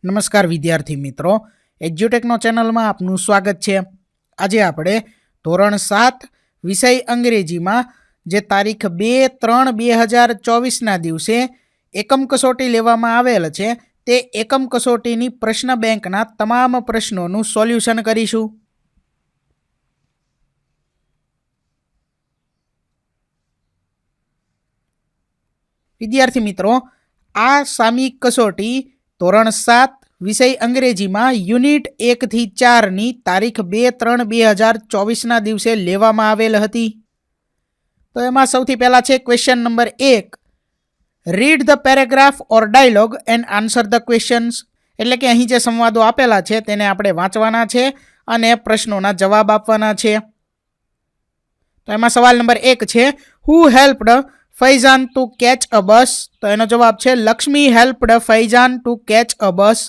નમસ્કાર વિદ્યાર્થી મિત્રો, એજ્યુટેકનો ચેનલમાં આપનું સ્વાગત છે. આજે આપણે ધોરણ 7 વિષય અંગ્રેજીમાં જે તારીખ 2/3/2024ના દિવસે એકમ કસોટી લેવામાં આવેલ છે તે એકમ કસોટીની પ્રશ્ન બેંકના તમામ પ્રશ્નોનું સોલ્યુશન કરીશું. વિદ્યાર્થી મિત્રો, આ સામયિક કસોટી ધોરણ 7 વિષય અંગ્રેજીમાં યુનિટ 1 થી 4ની તારીખ 2/3/2024ના દિવસે લેવામાં આવેલ હતી. તો એમાં સૌથી પહેલા છે question number 1. Read the paragraph or dialogue and answer the questions. એટલે કે અહીં જે સંવાદો આપેલા છે તેને આપણે વાંચવાના છે અને પ્રશ્નોના જવાબ આપવાના છે. તો એમાં સવાલ નંબર 1 છે, who helped Faizan to catch a bus. તો એનો જવાબ છે Lakshmi helped Faizan to catch a bus.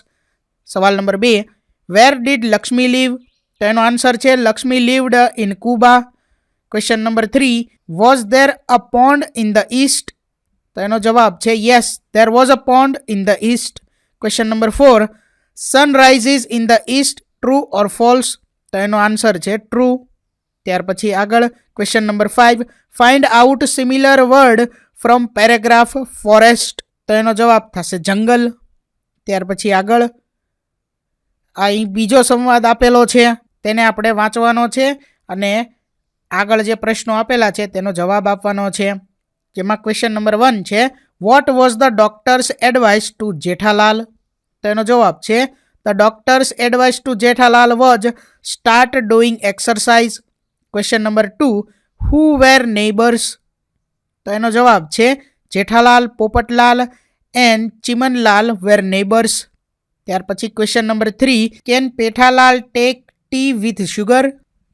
સવાલ number 2, where did Lakshmi leave. તો એનો આન્સર છે Lakshmi lived in Cuba. Question number 3, was there a pond in the east. તો એનો જવાબ છે yes, there was a pond in the east. Question number 4, sun rises in the east, true or false. તો એનો answer છે true. ત્યાર પછી આગળ question number 5, find out similar word from paragraph forest. તો એનો જવાબ થશે જંગલ. ત્યાર પછી આગળ અહીં બીજો સંવાદ આપેલો છે તેને આપણે વાંચવાનો છે અને આગળ જે પ્રશ્નો આપેલા છે તેનો જવાબ આપવાનો છે. જેમાં ક્વેશ્ચન નંબર 1 છે, what was the doctor's advice to Jethalal. તો એનો જવાબ છે the doctor's advice to Jethalal was start doing exercise. Question number 2, who were neighbours. તો એનો જવાબ છે Jethalal, Popatlal and Chimanlal were neighbours. ત્યાર પછી question number 3, can Pethalal take tea with sugar.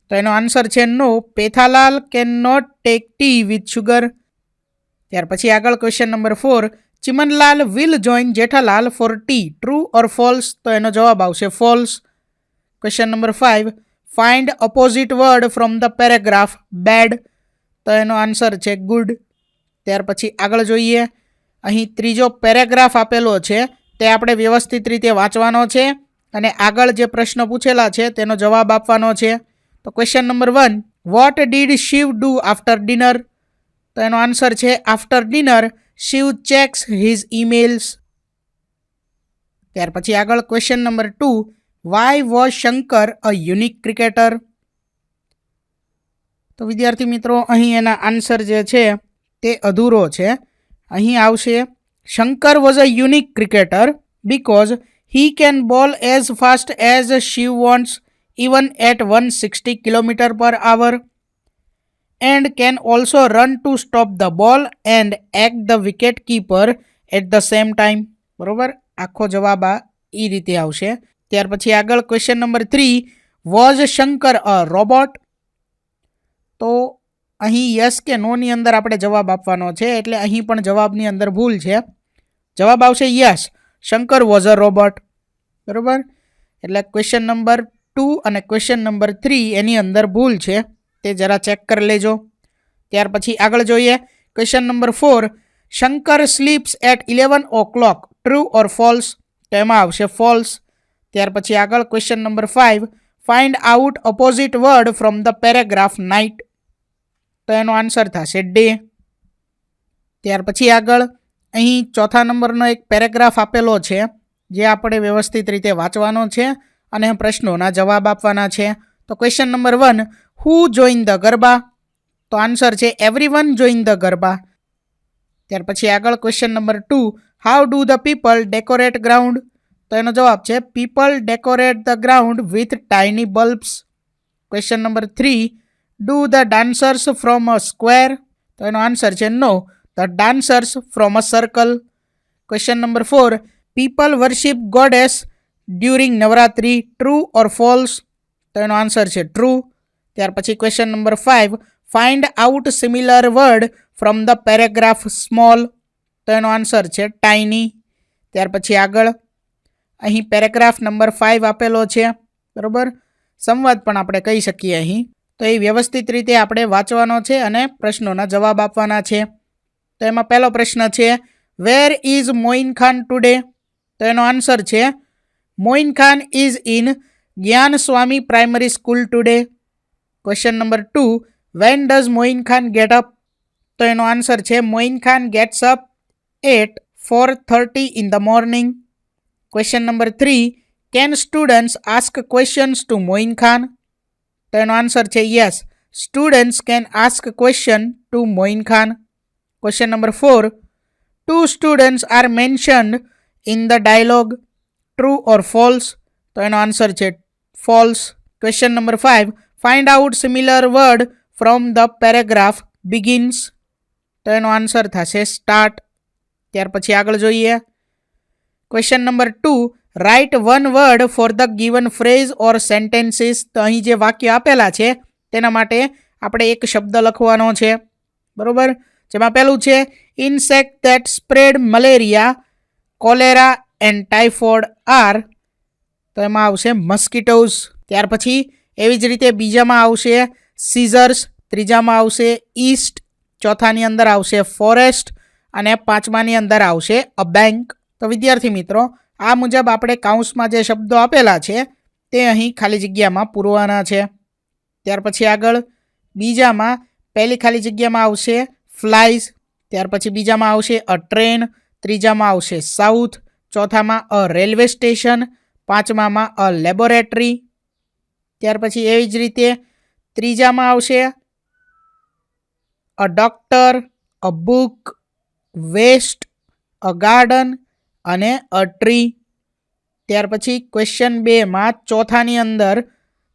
તો એનો આન્સર છે no, Pethalal can not take tea with sugar. ત્યાર પછી આગળ question number 4, Chimanlal will join Jethalal for tea, true or false. તો એનો જવાબ આવશે false. Question number 5, find opposite word from the paragraph bad. તો એનો આન્સર છે ગુડ. ત્યાર પછી આગળ જોઈએ, અહીં ત્રીજો પેરેગ્રાફ આપેલો છે તે આપણે વ્યવસ્થિત રીતે વાંચવાનો છે અને આગળ જે પ્રશ્ન પૂછેલા છે તેનો જવાબ આપવાનો છે. તો question number 1, what did Shiv do after dinner. તો એનો આન્સર છે after dinner Shiv checks his emails. ત્યાર પછી આગળ question number 2, why was Shankar a unique cricketer. તો વિદ્યાર્થી મિત્રો, અહીં એના આન્સર જે છે તે અધૂરો છે. અહીં આવશે Shankar was a unique cricketer because he can bowl as fast as Shiv wants even at 160 km/h and can also run to stop the ball and act the wicket keeper at the same time. બરોબર, આખો જવાબ આ એ રીતે આવશે. ત્યાર પછી આગળ question number 3, was Shankar a robot. તો અહીં યસ કે નોની અંદર આપણે જવાબ આપવાનો છે, એટલે અહીં પણ જવાબની અંદર ભૂલ છે. જવાબ આવશે yes, Shankar was a robot. બરાબર, એટલે ક્વેશ્ચન નંબર 2 અને ક્વેશ્ચન નંબર 3 એની અંદર ભૂલ છે, તે જરા ચેક કરી લેજો. ત્યાર પછી આગળ જોઈએ question number 4, Shankar sleeps at 11 o'clock, true or false. તો એમાં આવશે ફોલ્સ. ત્યાર પછી આગળ question number 5, find out opposite word from the paragraph night. તો એનો આન્સર થશે ડે. ત્યાર પછી આગળ અહીં ચોથા નંબરનો એક પેરેગ્રાફ આપેલો છે જે આપણે વ્યવસ્થિત રીતે વાંચવાનો છે અને પ્રશ્નોના જવાબ આપવાના છે. તો question number 1, who join the garba. તો આન્સર છે એવરીવન જોઈન ધ ગરબા. ત્યાર પછી આગળ question number 2, how do the people decorate ground. તો એનો જવાબ છે people decorate the ground with tiny bulbs. Question number 3, do the dancers from a square. તો એનો આન્સર છે no, the dancers from a circle. Question number 4, people worship goddess during Navratri, true or false. તો એનો answer છે true. ત્યાર પછી question number 5, find out similar word from the paragraph small. તો એનો આન્સર છે ટાઇની. ત્યાર પછી આગળ અહીં પેરેગ્રાફ નંબર 5 આપેલો છે. બરાબર, સંવાદ પણ આપણે કહી શકીએ અહીં. તો એ વ્યવસ્થિત રીતે આપણે વાંચવાનો છે અને પ્રશ્નોના જવાબ આપવાના છે. તો એમાં પહેલો પ્રશ્ન છે, where is Moin Khan today. તો એનો આન્સર છે Moin Khan is in Gyan Swami primary school today. Question number 2, when does Moin Khan get up? તો એનો આન્સર છે Moin Khan gets up at 4:30 in the morning. Question number 3, can students ask questions to Moin Khan? તો એનો આન્સર છે yes, students can ask question to Moin Khan. Question number 4, 2 students are mentioned in the dialogue, true or false? તો એનો answer છે false. Question number 5, find out similar word from the paragraph begins. તો એનો answer થશે start. ત્યાર પછી આગળ જોઈએ. Question number 2, write one word for the given phrase or sentences. તો અહીં જે વાક્ય આપેલા છે તેના માટે આપણે એક શબ્દ લખવાનો છે, બરોબર? જેમાં પહેલું છે insect that spread malaria, cholera and typhoid are. તો એમાં આવશે મસ્કીટોઝ. ત્યાર પછી એવી જ રીતે બીજામાં આવશે સીઝર્સ, ત્રીજામાં આવશે ઈસ્ટ, ચોથાની અંદર આવશે ફોરેસ્ટ અને પાંચમાની અંદર આવશે અ બેંક. તો વિદ્યાર્થી મિત્રો, આ મુજબ આપણે કાઉન્સમાં જે શબ્દો આપેલા છે તે અહીં ખાલી જગ્યામાં પૂરવાના છે. ત્યાર પછી આગળ બીજામાં પહેલી ખાલી જગ્યામાં આવશે ફ્લાઇઝ, ત્યાર પછી બીજામાં આવશે અ ટ્રેન, ત્રીજામાં આવશે સાઉથ, ચોથામાં અ રેલવે સ્ટેશન, પાંચમામાં અ લેબોરેટરી. ત્યાર પછી એવી જ રીતે ત્રીજામાં આવશે a doctor, a book, west, a garden અને અ ટ્રી. ત્યાર પછી ક્વેશ્ચન 2માં ચોથાની અંદર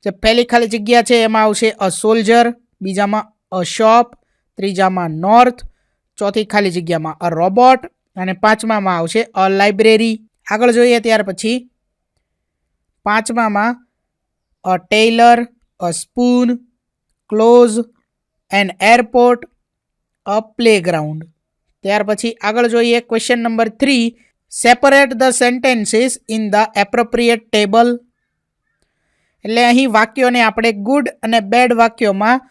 જે પહેલી ખાલી જગ્યા છે એમાં આવશે અ સોલ્જર, બીજામાં અ શોપ, ત્રીજામાં નોર્થ, ચોથી ખાલી જગ્યામાં અ રોબોટ અને પાંચમામાં આવશે અ લાઇબ્રેરી. આગળ જોઈએ ત્યાર પછી પાંચમામાં a tailor, a spoon, clothes, an airport, a playground. ત્યાર પછી આગળ જોઈએ question number 3, separate the sentences in the appropriate table. એટલે અહીં વાક્યોને આપણે ગુડ અને બેડ વાક્યોમાં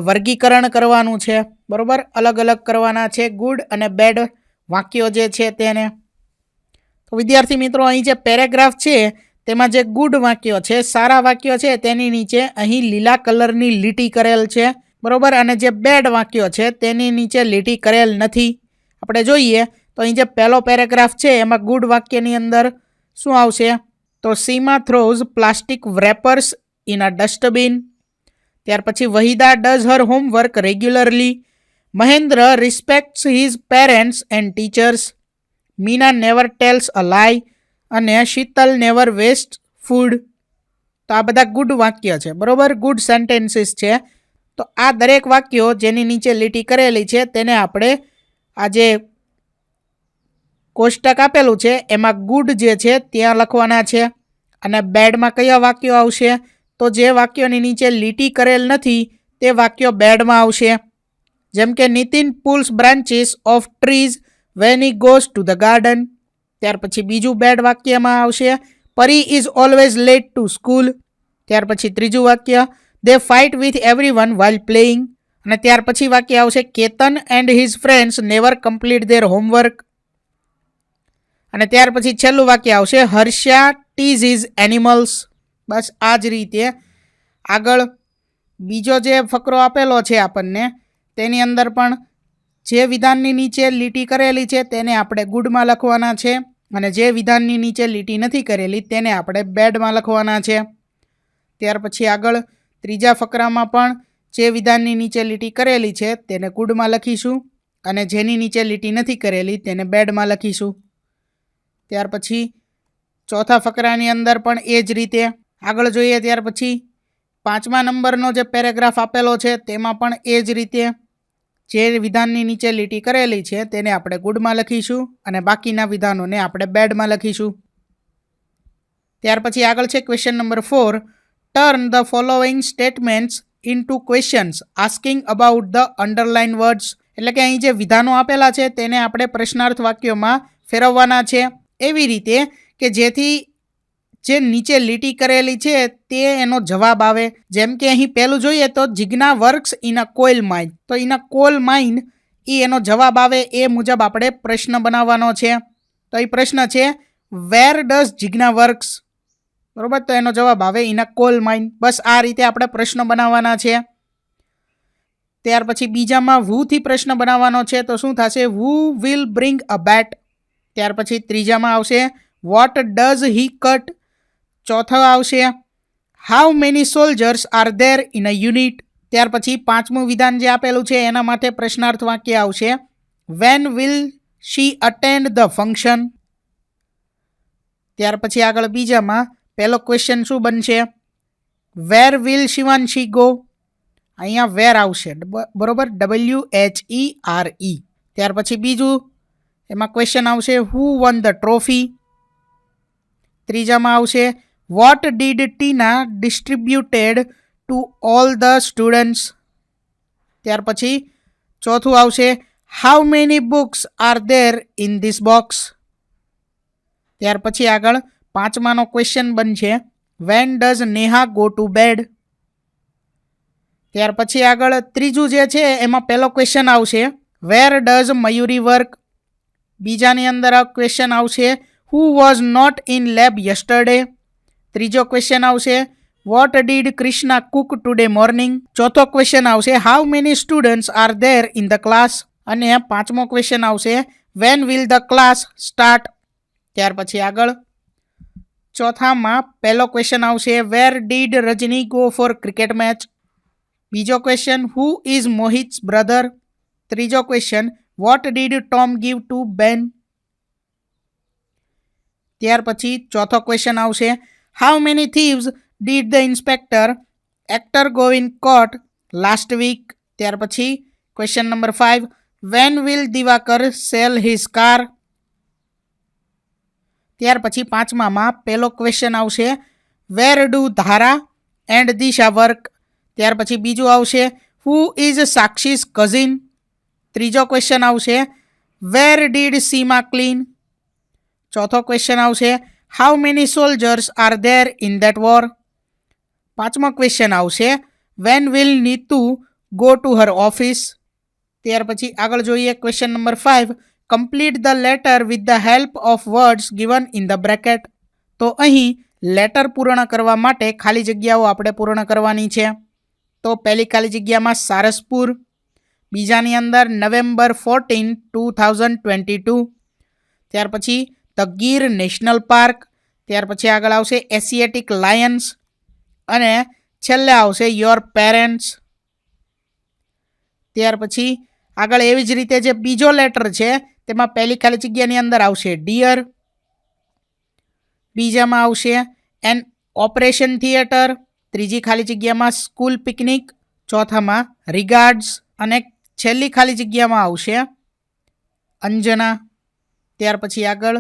વર્ગીકરણ કરવાનું છે, બરોબર? અલગ અલગ કરવાના છે ગુડ અને બેડ વાક્યો જે છે તેને. તો વિદ્યાર્થી મિત્રો, અહીં જે પેરેગ્રાફ છે તેમાં જે ગુડ વાક્યો છે, સારા વાક્યો છે, તેની નીચે અહીં લીલા કલરની લીટી કરેલ છે, બરોબર? અને જે બેડ વાક્યો છે તેની નીચે લીટી કરેલ નથી. આપણે જોઈએ તો અહીં જે પહેલો પેરેગ્રાફ છે એમાં ગુડ વાક્યની અંદર શું આવશે? તો Seema throws plastic wrappers in a dustbin. ત્યાર પછી Waheeda does her homework regularly. Mahendra respects his parents and teachers. Meena never tells a lie અને શીતલ નેવર વેસ્ટ ફૂડ. તો આ બધા ગુડ વાક્ય છે, બરોબર? ગુડ સેન્ટેન્સીસ છે. તો આ દરેક વાક્યો જેની નીચે લીટી કરેલી છે તેને આપણે આ જે કોષ્ટક આપેલું છે એમાં ગુડ જે છે ત્યાં લખવાના છે. અને બેડમાં કયા વાક્યો આવશે? તો જે વાક્યોની નીચે લીટી કરેલ નથી તે વાક્યો બેડમાં આવશે. જેમ કે Nitin pulls branches of trees when he goes to the garden. ત્યાર પછી બીજું બેડ વાક્યમાં આવશે Pari is always late to school. ત્યાર પછી ત્રીજું વાક્ય they fight with everyone while playing. અને ત્યાર પછી વાક્ય આવશે Ketan and his friends never complete their homework. અને ત્યાર પછી છેલ્લું વાક્ય આવશે હર્ષા ટીઝ ઇઝ એનિમલ્સ. બસ આ જ રીતે આગળ બીજો જે ફકરો આપેલો છે આપણને તેની અંદર પણ જે વિધાનની નીચે લીટી કરેલી છે તેને આપણે ગુડમાં લખવાના છે અને જે વિધાનની નીચે લીટી નથી કરેલી તેને આપણે બેડમાં લખવાના છે. ત્યાર પછી આગળ ત્રીજા ફકરામાં પણ જે વિધાનની નીચે લીટી કરેલી છે તેને ગુડમાં લખીશું અને જેની નીચે લીટી નથી કરેલી તેને બેડમાં લખીશું. ત્યાર પછી ચોથા ફકરાની અંદર પણ એ જ રીતે આગળ જોઈએ. ત્યાર પછી પાંચમા નંબરનો જે પેરેગ્રાફ આપેલો છે તેમાં પણ એ જ રીતે જે વિધાનની નીચે લીટી કરેલી છે તેને આપણે ગુડમાં લખીશું અને બાકીના વિધાનોને આપણે બેડમાં લખીશું. ત્યાર પછી આગળ છે question number 4, turn the following statements into questions asking about the underline words. એટલે કે અહીં જે વિધાનો આપેલા છે તેને આપણે પ્રશ્નાર્થ વાક્યોમાં ફેરવવાના છે એવી રીતે કે જેથી જે નીચે લીટી કરેલી છે તે એનો જવાબ આવે. જેમ કે અહીં પહેલું જોઈએ તો Jigna works in a call mine. તો ઇન અ કોલ માઇન એ એનો જવાબ આવે એ મુજબ આપણે પ્રશ્ન બનાવવાનો છે. તો એ પ્રશ્ન છે વેર ડઝ જિજ્ઞા વર્ક્સ? બરોબર, તો એનો જવાબ આવે ઇન અ કોલ માઇન. બસ આ રીતે આપણે પ્રશ્ન બનાવવાના છે. ત્યાર પછી બીજામાં વુ થી પ્રશ્ન બનાવવાનો છે, તો શું થશે? વુ વિલ બ્રિંગ અ બેટ. ત્યાર પછી ત્રીજામાં આવશે વોટ ડઝ હી કટ. ચોથો આવશે how many soldiers are there in a unit. ત્યાર પછી પાંચમું વિધાન જે આપેલું છે એના માટે પ્રશ્નાર્થ વાક્ય આવશે when will she attend the function. ત્યાર પછી આગળ બીજામાં પહેલો ક્વેશ્ચન શું બનશે? Where will Shivanshi go? અહીંયા વેર આવશે, બરોબર, WHERE. ત્યાર પછી બીજું એમાં ક્વેશ્ચન આવશે હુ વન ધ ટ્રોફી. ત્રીજામાં આવશે what did Tina distributed to all the students. ત્યાર પછી ચોથું આવશે how many books are there in this box. ત્યાર પછી આગળ પાંચમાનો ક્વેશ્ચન બનશે when does Neha go to bed. ત્યાર પછી આગળ ત્રીજું જે છે એમાં પહેલો ક્વેશ્ચન આવશે વેર ડઝ મયુરી વર્ક. બીજાની અંદર ક્વેશ્ચન આવશે who was not in lab yesterday. ત્રીજો ક્વેશ્ચન આવશે what did Krishna cook today morning. ચોથો ક્વેશ્ચન આવશે how many students are there in the class. અને પાંચમો ક્વેશ્ચન આવશે when will the class start. ત્યાર પછી આગળ ચોથામાં પહેલો ક્વેશ્ચન આવશે where did Rajni go for cricket match. બીજો question who is Mohit's brother. ત્રીજો question what did Tom give to Ben. ત્યાર પછી ચોથો ક્વેશ્ચન આવશે how many thieves did the inspector actor go in court last week. ત્યાર પછી question number 5 when will Diwakar sell his car. ત્યાર પછી પાંચમામાં પહેલો ક્વેશ્ચન આવશે where do Dhara and Disha work. ત્યાર પછી બીજું આવશે હુ ઇઝ સાક્ષીસ કઝિન. ત્રીજો ક્વેશ્ચન આવશે વેર ડીડ સીમા ક્લીન. ચોથો ક્વેશ્ચન આવશે how many soldiers are there in that war. પાંચમો ક્વેશ્ચન આવશે when will Neetu go to her office. ત્યાર પછી આગળ જોઈએ question number 5 complete the letter with the help of words given in the bracket. તો અહીં લેટર પૂર્ણ કરવા માટે ખાલી જગ્યાઓ આપણે પૂર્ણ કરવાની છે. તો પહેલી ખાલી જગ્યામાં સારસપુર. બીજાની અંદર નવેમ્બર 14, 2022. ત્યાર પછી ધ ગીર નેશનલ પાર્ક. ત્યાર પછી આગળ આવશે એશિયાટિક લાયન્સ અને છેલ્લે આવશે યોર પેરેન્ટ્સ. ત્યાર પછી આગળ એવી જ રીતે જે બીજો લેટર છે તેમાં પહેલી ખાલી જગ્યાની અંદર આવશે ડિયર. બીજામાં આવશે એન ઓપરેશન થિયેટર. ત્રીજી ખાલી જગ્યામાં સ્કૂલ પિકનિક. ચોથામાં રિગાર્ડ્સ અને છેલ્લી ખાલી જગ્યામાં આવશે અંજના. ત્યાર પછી આગળ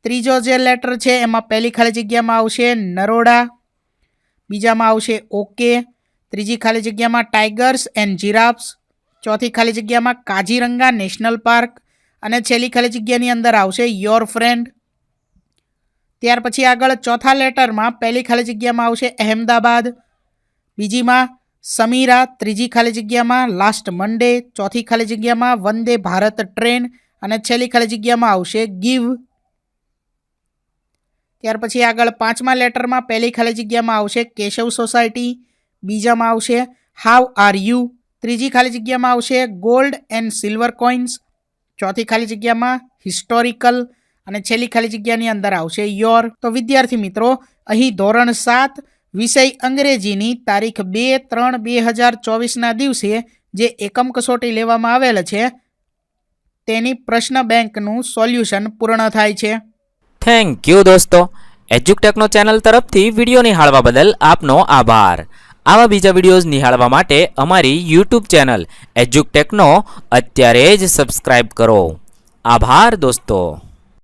ત્રીજો જે લેટર છે એમાં પહેલી ખાલી જગ્યામાં આવશે નરોડા. બીજામાં આવશે ઓકે. ત્રીજી ખાલી જગ્યામાં ટાઈગર્સ એન્ડ જીરાફ્સ. ચોથી ખાલી જગ્યામાં કાજીરંગા નેશનલ પાર્ક અને છેલ્લી ખાલી જગ્યાની અંદર આવશે યોર ફ્રેન્ડ. ત્યાર પછી આગળ ચોથા લેટરમાં પહેલી ખાલી જગ્યામાં આવશે અહેમદાબાદ. બીજીમાં સમીરા. ત્રીજી ખાલી જગ્યામાં લાસ્ટ મંડે. ચોથી ખાલી જગ્યામાં વંદે ભારત ટ્રેન અને છેલ્લી ખાલી જગ્યામાં આવશે ગીવ. ત્યાર પછી આગળ પાંચમા લેટરમાં પહેલી ખાલી જગ્યામાં આવશે કેશવ સોસાયટી. બીજામાં આવશે હાઉ આર યુ. ત્રીજી ખાલી જગ્યામાં આવશે ગોલ્ડ એન્ડ સિલ્વર કોઇન્સ. ચોથી ખાલી જગ્યામાં હિસ્ટોરિકલ અને છેલ્લી ખાલી જગ્યાની અંદર આવશે યોર. તો વિદ્યાર્થી મિત્રો અહીં ધોરણ 7 વિષય અંગ્રેજીની તારીખ 2/3/2024ના દિવસે જે એકમ કસોટી લેવામાં આવેલ છે તેની પ્રશ્ન બેંકનું સોલ્યુશન પૂર્ણ થાય છે. થેન્ક યુ દોસ્તો. એજ્યુકટેકનો ચેનલ તરફથી વિડીયો નિહાળવા બદલ આપનો આભાર. આવા બીજા વિડીયોઝ નિહાળવા માટે અમારી યુટ્યુબ ચેનલ એજ્યુકટેકનો અત્યારે જ સબસ્ક્રાઇબ કરો. આભાર દોસ્તો.